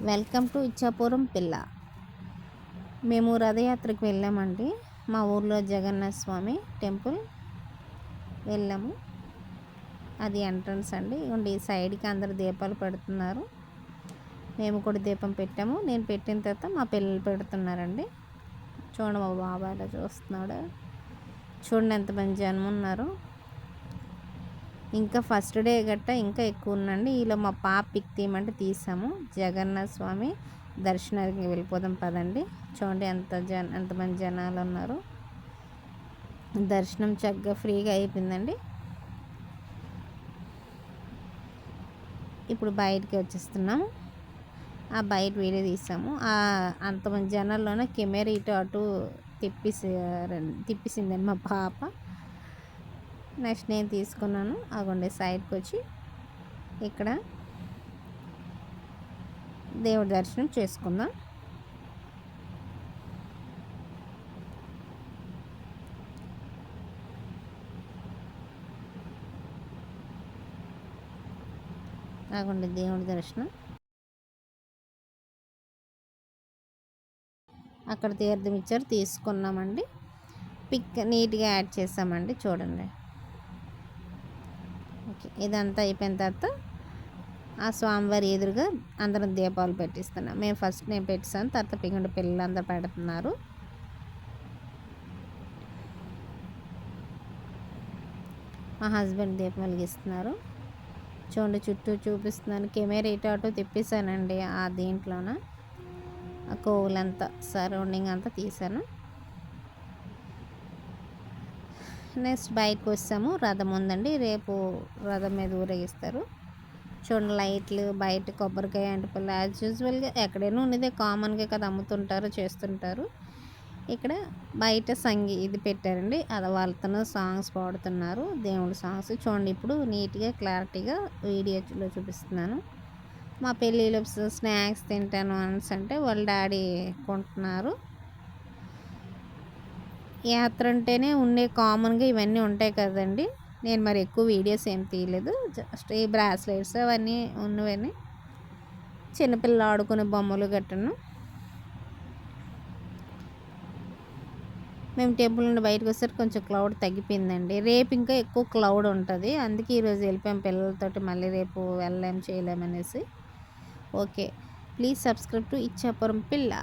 Welcome to Ichchapuram పిల్ల. మేము రథయాత్రకు వెళ్ళామండి. మా ఊర్లో జగన్నాథ స్వామి టెంపుల్ వెళ్ళాము. అది ఎంట్రన్స్ అండి. ఈ సైడ్కి అందరు దీపాలు పెడుతున్నారు. మేము కూడా దీపం పెట్టాము. నేను పెట్టిన తర్వాత మా పిల్లలు పెడుతున్నారండి. చూడండి, మా బాబాయ్ అలా చూస్తున్నాడు. చూడండి ఎంతమంది జనం ఉన్నారు. ఇంకా ఫస్ట్ డే గట్ట ఇంకా ఎక్కువ ఉందండి. ఇలా మా పాప పిక్ తీయమంటే తీసాము. జగన్నాథ స్వామి దర్శనానికి వెళ్ళిపోదాం పదండి. చూడండి ఎంతమంది జనాలు ఉన్నారు. దర్శనం చక్కగా ఫ్రీగా అయిపోయిందండి. ఇప్పుడు బయటికి వచ్చేస్తున్నాము. ఆ బయట వీడియో తీసాము. అంతమంది జనాల్లోనే కెమెరా ఇటు అటు తిప్పిసిందండి మా పాప. నెక్స్ట్ నేను తీసుకున్నాను. అగోండి సైడ్కి వచ్చి ఇక్కడ దేవుడి దర్శనం చేసుకుందాం. అగోండి దేవుడి దర్శనం. అక్కడ తీర్థం ఇచ్చారు, తీసుకున్నామండి. పిక్ నీట్గా యాడ్ చేసామండి. చూడండి. ఓకే, ఇదంతా అయిపోయిన తర్వాత ఆ స్వామివారి ఎదురుగా అందరం దీపాలు పెట్టిస్తున్నాం. నేను ఫస్ట్ నేను పెట్టాను, తర్వాత పిల్లలు పిల్లలందరూ పెడుతున్నారు. మా హస్బెండ్ దీపం వెలిగిస్తున్నారు. చూడండి, చుట్టూ చూపిస్తున్నాను. కెమెరా ఇటు అటు తిప్పేసానండి. ఆ దీంట్లోన ఆ కోవులంతా సరౌండింగ్ అంతా తీసాను. నెక్స్ట్ బయటకు వస్తాము. రథం ఉందండి, రేపు రథం మీద ఊరేగిస్తారు. చూడండి లైట్లు, బయట కొబ్బరికాయ అంటుపల్లి యాజ్ యూజువల్గా ఎక్కడైనా ఉన్నదే కామన్గా కదా అమ్ముతుంటారు, చేస్తుంటారు. ఇక్కడ బయట ఇది పెట్టారండి. అది వాళ్ళతో సాంగ్స్ పాడుతున్నారు, దేవుడి సాంగ్స్. చూడండి, ఇప్పుడు నీట్గా క్లారిటీగా వీడియోలో చూపిస్తున్నాను. మా పెళ్ళిలో స్నాక్స్ తింటాను అంటే వాళ్ళ డాడీ కొంటున్నారు. యాత్ర అంటేనే ఉండే కామన్గా ఇవన్నీ ఉంటాయి కదండి. నేను మరి ఎక్కువ వీడియోస్ ఏం తీయలేదు. జస్ట్ ఈ బ్రాస్లెట్స్ అవన్నీ ఉన్నవన్నీ చిన్నపిల్లలు ఆడుకునే బొమ్మలు గట్టను. మేము టెంపుల్ నుండి బయటకు వస్తే కొంచెం క్లౌడ్ తగ్గిపోయిందండి. రేపు ఇంకా ఎక్కువ క్లౌడ్ ఉంటుంది, అందుకే ఈరోజు వెళ్ళిపోయాం పిల్లలతోటి. మళ్ళీ రేపు చేయలేమనేసి. Okay, please subscribe to Ichchapuram పిల్ల.